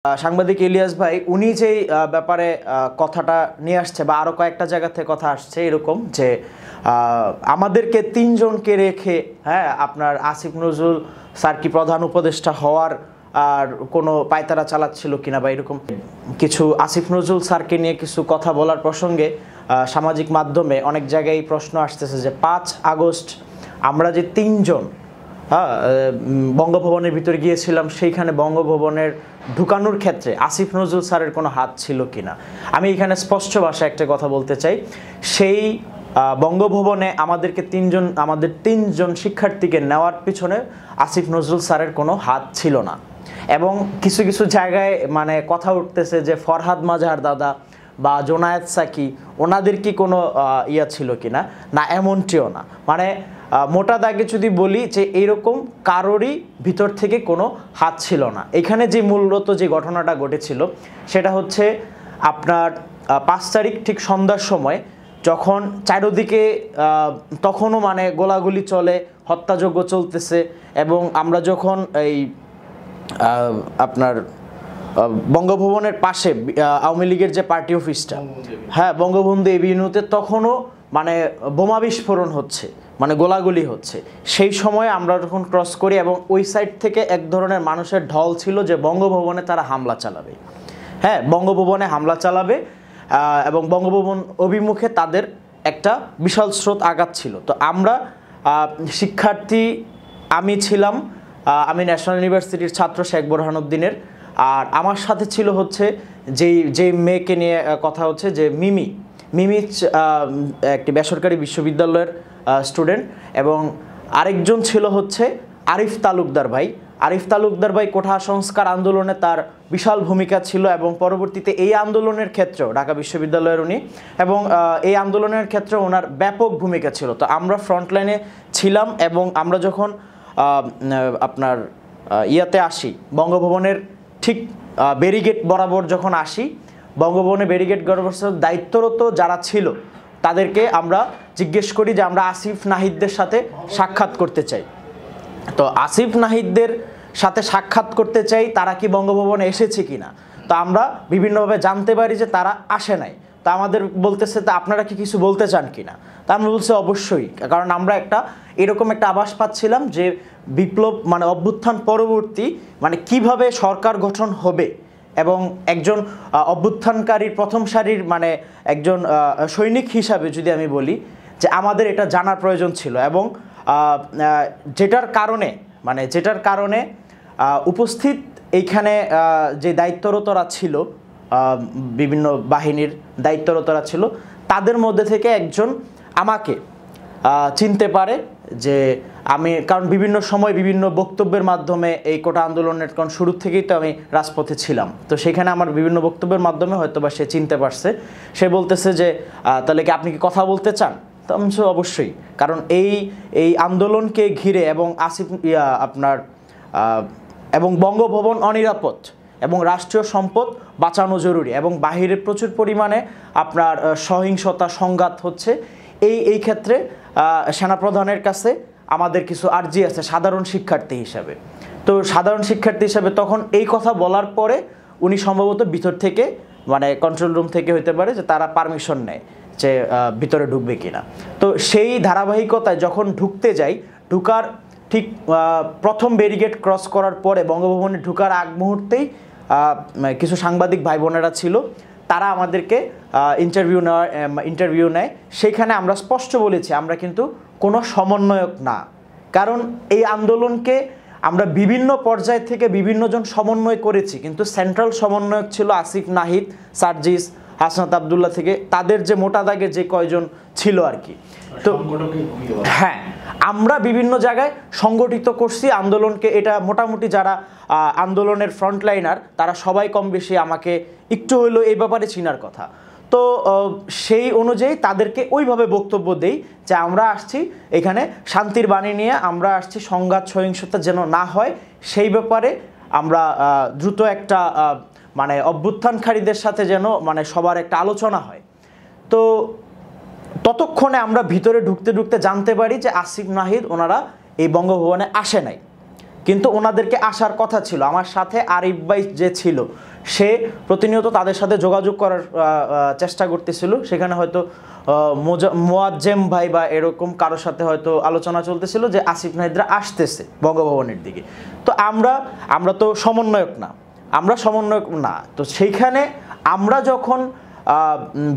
সাংবাদিক ইলিয়াস ভাই উনি যেই ব্যাপারে কথাটা নিয়ে আসছে বা আরও কয়েকটা জায়গা থেকে কথা আসছে এরকম যে আমাদেরকে তিনজনকে রেখে আপনার আসিফ নজরুল স্যার কি প্রধান উপদেষ্টা হওয়ার আর কোনো পায়তারা চালাচ্ছিল কিনা বা এরকম কিছু আসিফ নজরুল স্যারকে নিয়ে কিছু কথা বলার প্রসঙ্গে সামাজিক মাধ্যমে অনেক জায়গায় প্রশ্ন আসতেছে যে 5 আগস্ট আমরা যে তিনজন বঙ্গভবনের ভিতরে গিয়েছিলাম সেইখানে বঙ্গভবনের ঢুকানোর ক্ষেত্রে আসিফ নজরুল স্যারের কোনো হাত ছিল কিনা। আমি এখানে স্পষ্ট ভাষায় একটা কথা বলতে চাই, সেই বঙ্গভবনে আমাদের তিনজন শিক্ষার্থীকে নেওয়ার পিছনে আসিফ নজরুল স্যারের কোনো হাত ছিল না। এবং কিছু কিছু জায়গায় মানে কথা উঠতেছে যে ফরহাদ মাজাহার দাদা বা জোনায়েদ সাকি ওনাদের কি কোনো ইয়া ছিল কিনা, না এমনটিও না। মানে মোটা দাগে যদি বলি যে এইরকম কারোরই ভিতর থেকে কোনো হাত ছিল না। এখানে যে মূলত যে ঘটনাটা ঘটেছিল সেটা হচ্ছে আপনার 5 তারিখ ঠিক সন্ধ্যার সময় যখন চারিদিকে তখনও মানে গোলাগুলি চলে, হত্যাযজ্ঞ চলতেছে এবং আমরা যখন এই আপনার বঙ্গভবনের পাশে আওয়ামী লীগের যে পার্টি অফিসটা বঙ্গবন্ধু এভিনিউতে তখনও মানে বোমা বিস্ফোরণ হচ্ছে, মানে গোলাগুলি হচ্ছে। সেই সময় আমরা যখন ক্রস করি এবং ওই সাইড থেকে এক ধরনের মানুষের ঢল ছিল যে বঙ্গভবনে তারা হামলা চালাবে, বঙ্গভবনে হামলা চালাবে এবং বঙ্গভবন অভিমুখে তাদের একটা বিশাল স্রোত আগাচ্ছিল। তো আমরা শিক্ষার্থী, আমি ছিলাম, আমি ন্যাশনাল ইউনিভার্সিটির ছাত্র শেখ বোরহানুদ্দিনের, আর আমার সাথে ছিল হচ্ছে যেই মেয়েকে নিয়ে কথা হচ্ছে যে মিমি একটি বেসরকারি বিশ্ববিদ্যালয়ের স্টুডেন্ট, এবং আরেকজন ছিল হচ্ছে আরিফ তালুকদার ভাই কোঠা সংস্কার আন্দোলনে তার বিশাল ভূমিকা ছিল এবং পরবর্তীতে এই আন্দোলনের ক্ষেত্রেও ঢাকা বিশ্ববিদ্যালয়ের উনি, এবং এই আন্দোলনের ক্ষেত্রে ওনার ব্যাপক ভূমিকা ছিল। তো আমরা ফ্রন্টলাইনে ছিলাম এবং আমরা যখন আপনার ইয়াতে আসি, বঙ্গভবনের ঠিক ব্যারিগেড বরাবর যখন আসি, বঙ্গভবনে ব্যারিগেড বরাবর দায়িত্বরত যারা ছিল তাদেরকে আমরা জিজ্ঞেস করি যে আমরা আসিফ নাহিদদের সাথে সাক্ষাৎ করতে চাই। তো আসিফ নাহিদদের সাথে সাক্ষাৎ করতে চাই, তারা কি বঙ্গভবনে এসেছে কিনা। তো আমরা বিভিন্নভাবে জানতে পারি যে তারা আসে নাই। তো আমাদের বলতেছে তা আপনারা কি কিছু বলতে চান কিনা। তা আমরা বলছি অবশ্যই, কারণ আমরা এরকম একটা আভাস পাচ্ছিলাম যে বিপ্লব মানে অভ্যুত্থান পরবর্তী মানে কিভাবে সরকার গঠন হবে, এবং একজন অভ্যুত্থানকারীর প্রথম সারির মানে একজন সৈনিক হিসাবে যদি আমি বলি যে আমাদের এটা জানার প্রয়োজন ছিল। এবং যেটার কারণে উপস্থিত এইখানে যে দায়িত্বরতরা ছিল, বিভিন্ন বাহিনীর দায়িত্বরতরা ছিল, তাদের মধ্যে থেকে একজন আমাকে চিনতে পারে যে আমি, কারণ বিভিন্ন সময় বিভিন্ন বক্তব্যের মাধ্যমে এই কোটা আন্দোলনের, কারণ শুরু থেকেই তো আমি রাজপথে ছিলাম, তো সেখানে আমার বিভিন্ন বক্তব্যের মাধ্যমে হয়তো বা সে চিনতে পারছে। সে বলতেছে যে তাহলে কি আপনি কি কথা বলতে চান। তো আমি অবশ্যই, কারণ এই আন্দোলনকে ঘিরে এবং এবং বঙ্গভবন অনিরাপদ এবং রাষ্ট্রীয় সম্পদ বাঁচানো জরুরি, এবং বাহিরে প্রচুর পরিমাণে আপনার সহিংসতা সংঘাত হচ্ছে। এই ক্ষেত্রে সেনাপ্রধানের কাছে আমাদের কিছু আর্জি আছে সাধারণ শিক্ষার্থী হিসাবে। তো সাধারণ শিক্ষার্থী হিসাবে তখন এই কথা বলার পরে উনি সম্ভবত ভিতর থেকে মানে কন্ট্রোল রুম থেকে হইতে পারে যে তারা পারমিশন নেয় যে ভিতরে ঢুকবে কিনা। তো সেই ধারাবাহিকতায় যখন ঢুকতে যাই, ঢুকার ঠিক প্রথম ব্যারিগেড ক্রস করার পরে বঙ্গভবনে ঢুকার আগ মুহূর্তেই কিছু সাংবাদিক ভাই বোনেরা ছিল, তারা আমাদেরকে ইন্টারভিউ নেয়। সেখানে আমরা স্পষ্ট বলেছি আমরা কিন্তু কোনো সমন্বয়ক না, কারণ এই আন্দোলনকে আমরা বিভিন্ন পর্যায় থেকে বিভিন্নজন সমন্বয় করেছি, কিন্তু সেন্ট্রাল সমন্বয়ক ছিল আসিফ নাহিদ, সার্জিস, হাসনাত আবদুল্লাহ থেকে তাদের যে মোটা দাগে যে কয়জন ছিল আর কি। তো আমরা বিভিন্ন জায়গায় সংগঠিত করছি আন্দোলনকে। এটা মোটামুটি যারা আন্দোলনের ফ্রন্টলাইনার তারা সবাই কম বেশি আমাকে একটু হইলেও এই ব্যাপারে চিনার কথা। তো সেই অনুযায়ী তাদেরকে ওইভাবে বক্তব্য দেই যে আমরা আসছি এখানে শান্তির বাণী নিয়ে, আমরা আসছি সংঘাত সহিংসতা যেন না হয় সেই ব্যাপারে আমরা দ্রুত একটা মানে অভ্যুত্থানকারীদের সাথে যেন মানে সবার একটা আলোচনা হয়। তো ততক্ষণে আমরা ভিতরে ঢুকতে ঢুকতে জানতে পারি যে আসিফ নাহিদ ওনারা এই বঙ্গভবনে আসে নাই, কিন্তু ওনাদেরকে আসার কথা ছিল। আমার সাথে আরিফ ভাই যে ছিল সে প্রতিনিয়ত তাদের সাথে যোগাযোগ করার চেষ্টা করতেছিল। সেখানে হয়তো মোয়াজ্জেম ভাই বা এরকম কারোর সাথে হয়তো আলোচনা চলতেছিল যে আসিফ নাহিদরা আসতেছে বঙ্গভবনের দিকে। তো আমরা তো সমন্বয়ক না, তো সেইখানে আমরা যখন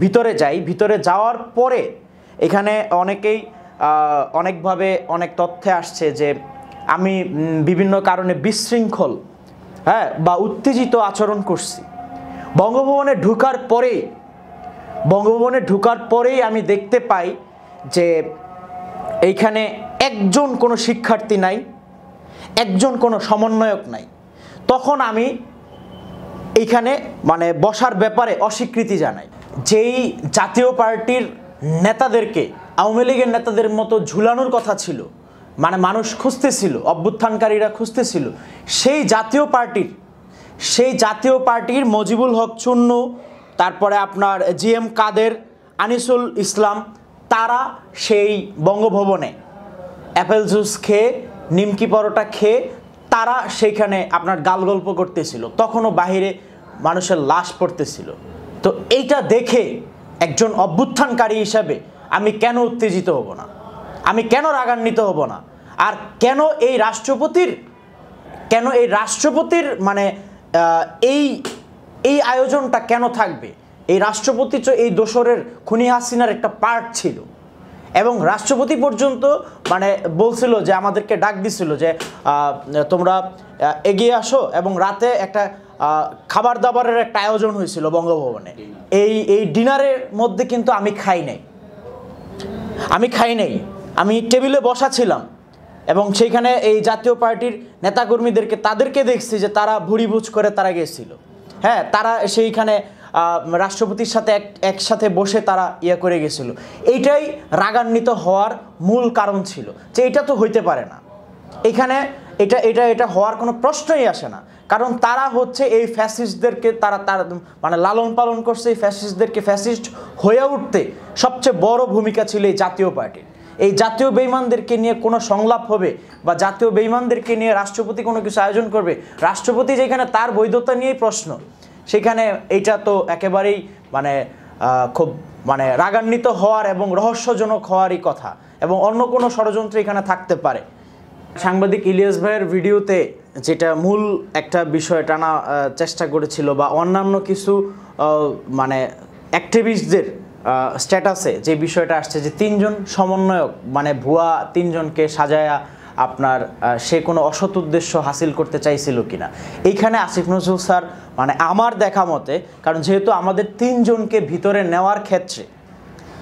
ভিতরে যাই, ভিতরে যাওয়ার পরে এখানে অনেকভাবে অনেক তথ্যে আসছে যে আমি বিভিন্ন কারণে বিশৃঙ্খল বা উত্তেজিত আচরণ করছি। বঙ্গভবনে ঢোকার পরেই আমি দেখতে পাই যে এইখানে একজন কোনো শিক্ষার্থী নাই, একজন কোনো সমন্বয়ক নাই। তখন আমি এইখানে মানে বসার ব্যাপারে অস্বীকৃতি জানাই। যেই জাতীয় পার্টির নেতাদেরকে আওয়ামী লীগের নেতাদের মতো ঝুলানোর কথা ছিল, মানে মানুষ খুঁজতেছিল, অভ্যুত্থানকারীরা খুঁজতেছিল, সেই জাতীয় পার্টির মজিবুল হক চুন্নু, তারপরে আপনার জিএম কাদের, আনিসুল ইসলাম, তারা সেই বঙ্গভবনে অ্যাপেল জুস খেয়ে, নিমকি পরোটা খেয়ে তারা সেইখানে আপনার গালগল্প করতেছিল। তখনও বাহিরে মানুষের লাশ পড়তেছিল। তো এইটা দেখে একজন অভ্যুত্থানকারী হিসাবে আমি কেন উত্তেজিত হব না, আমি কেন রাগান্বিত হব না, আর কেন এই রাষ্ট্রপতির মানে এই আয়োজনটা কেন থাকবে? এই রাষ্ট্রপতি তো এই দোসরের খুনি হাসিনার একটা পার্ট ছিল, এবং রাষ্ট্রপতি পর্যন্ত মানে বলছিল যে আমাদেরকে ডাক দিছিল যে তোমরা এগিয়ে আসো, এবং রাতে একটা খাবার দাবারের একটা আয়োজন হয়েছিল বঙ্গভবনে। এই ডিনারের মধ্যে কিন্তু আমি খাই নাই, আমি টেবিলে বসা ছিলাম, এবং সেইখানে এই জাতীয় পার্টির নেতাকর্মীদেরকে তাদেরকে দেখছি যে তারা ভুরিভোজ করে তারা গেছিল। হ্যাঁ, তারা সেইখানে রাষ্ট্রপতির সাথে একসাথে বসে তারা করে গেছিল। এইটাই রাগান্বিত হওয়ার মূল কারণ ছিল যে এটা তো হইতে পারে না, এখানে এটা হওয়ার কোনো প্রশ্নই আসে না। কারণ তারা হচ্ছে এই ফ্যাসিস্টদেরকে তারা মানে লালন পালন করছে। এই ফ্যাসিস্টদেরকে ফ্যাসিস্ট হয়ে উঠতে সবচেয়ে বড় ভূমিকা ছিল এই জাতীয় পার্টির। এই জাতীয় বেঈমানদেরকে নিয়ে কোনো সংলাপ হবে বা জাতীয় বেঈমানদেরকে নিয়ে রাষ্ট্রপতি কোনো কিছু আয়োজন করবে, রাষ্ট্রপতি যেখানে তার বৈধতা নিয়েই প্রশ্ন, সেখানে এইটা তো একেবারেই মানে খুব মানে রাগান্বিত হওয়ার এবং রহস্যজনক হওয়ারই কথা, এবং অন্য কোনো ষড়যন্ত্র এখানে থাকতে পারে। সাংবাদিক ইলিয়াস ভাইয়ের ভিডিওতে যেটা মূল একটা বিষয় টানা চেষ্টা করেছিল, বা অন্যান্য কিছু মানে অ্যাক্টিভিস্টদের স্ট্যাটাসে যে বিষয়টা আসছে যে 3 জন সমন্বয়ক মানে ভুয়া 3 জনকে সাজায়া আপনার সে কোনো অসৎ উদ্দেশ্য হাসিল করতে চাইছিল কিনা। এইখানে আসিফ নজরুল স্যার মানে আমার দেখা মতে, কারণ যেহেতু আমাদের 3 জনকে ভিতরে নেওয়ার ক্ষেত্রে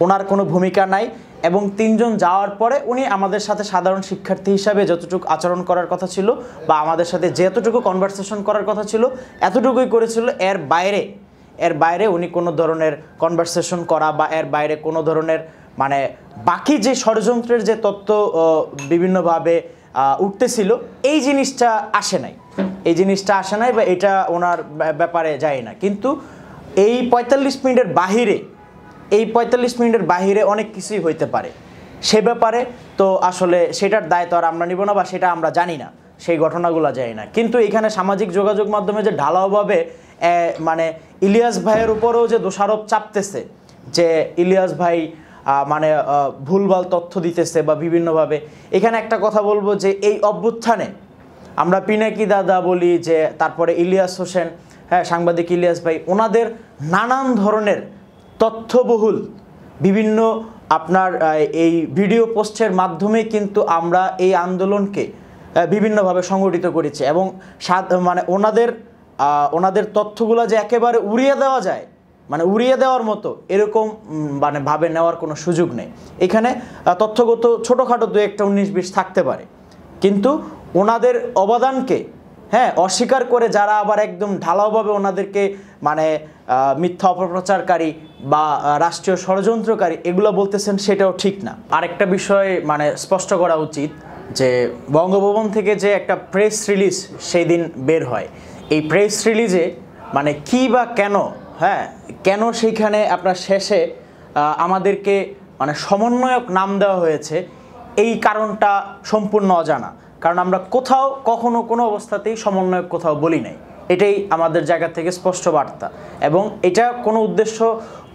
ওনার কোনো ভূমিকা নাই, এবং 3 জন যাওয়ার পরে উনি আমাদের সাথে সাধারণ শিক্ষার্থী হিসাবে যতটুকু আচরণ করার কথা ছিল বা আমাদের সাথে যতটুকু কনভারসেশন করার কথা ছিল এতটুকুই করেছিল। এর বাইরে উনি কোনো ধরনের কনভারসেশন করা বা এর বাইরে কোনো ধরনের মানে বাকি যে ষড়যন্ত্রের যে তত্ত্ব বিভিন্নভাবে উঠতেছিল এই জিনিসটা আসে নাই বা এটা ওনার ব্যাপারে যায় না। কিন্তু এই 45 মিনিটের বাহিরে অনেক কিছুই হইতে পারে, সে ব্যাপারে তো আসলে সেটার দায় তো আর আমরা নিব না, বা সেটা আমরা জানি না, সেই ঘটনাগুলো জানি না। কিন্তু এখানে সামাজিক যোগাযোগ মাধ্যমে যে ঢালাওভাবে মানে ইলিয়াস ভাইয়ের উপরেও যে দোষারোপ চাপতেছে যে ইলিয়াস ভাই মানে ভুলভাল তথ্য দিতেছে বা বিভিন্নভাবে, এখানে একটা কথা বলবো যে এই অভ্যুত্থানে আমরা পিনাকি দাদা বলি, যে তারপরে ইলিয়াস হোসেন, হ্যাঁ সাংবাদিক ইলিয়াস ভাই, ওনাদের নানান ধরনের তথ্যবহুল বিভিন্ন আপনার এই ভিডিও পোস্টের মাধ্যমে কিন্তু আমরা এই আন্দোলনকে বিভিন্নভাবে সংগঠিত করেছি, এবং মানে ওনাদের তথ্যগুলো যে একেবারে উড়িয়ে দেওয়া যায়, মানে উড়িয়ে দেওয়ার মতো এরকম মানে ভাবে নেওয়ার কোনো সুযোগ নেই। এখানে তথ্যগত ছোটোখাটো 2-1 19-20 থাকতে পারে, কিন্তু ওনাদের অবদানকে অস্বীকার করে যারা আবার একদম ঢালাওভাবে ওনাদেরকে মানে মিথ্যা অপপ্রচারকারী বা রাষ্ট্রীয় ষড়যন্ত্রকারী এগুলো বলতেছেন, সেটাও ঠিক না। আরেকটা বিষয় মানে স্পষ্ট করা উচিত যে বঙ্গভবন থেকে যে একটা প্রেস রিলিজ সেই দিন বের হয়, এই প্রেস রিলিজে মানে কী বা কেন সেইখানে আপনার শেষে আমাদেরকে মানে সমন্বয়ক নাম দেওয়া হয়েছে, এই কারণটা সম্পূর্ণ অজানা। কারণ আমরা কোথাও কখনো কোনো অবস্থাতেই সমন্বয়ক কোথাও বলি নাই। এটাই আমাদের জায়গা থেকে স্পষ্ট বার্তা। এবং এটা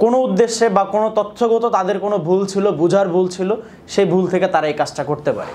কোনো উদ্দেশ্যে বা কোনো তথ্যগত তাদের কোনো ভুল ছিল, বোঝার ভুল ছিল, সেই ভুল থেকে তারা এই কাজটা করতে পারে।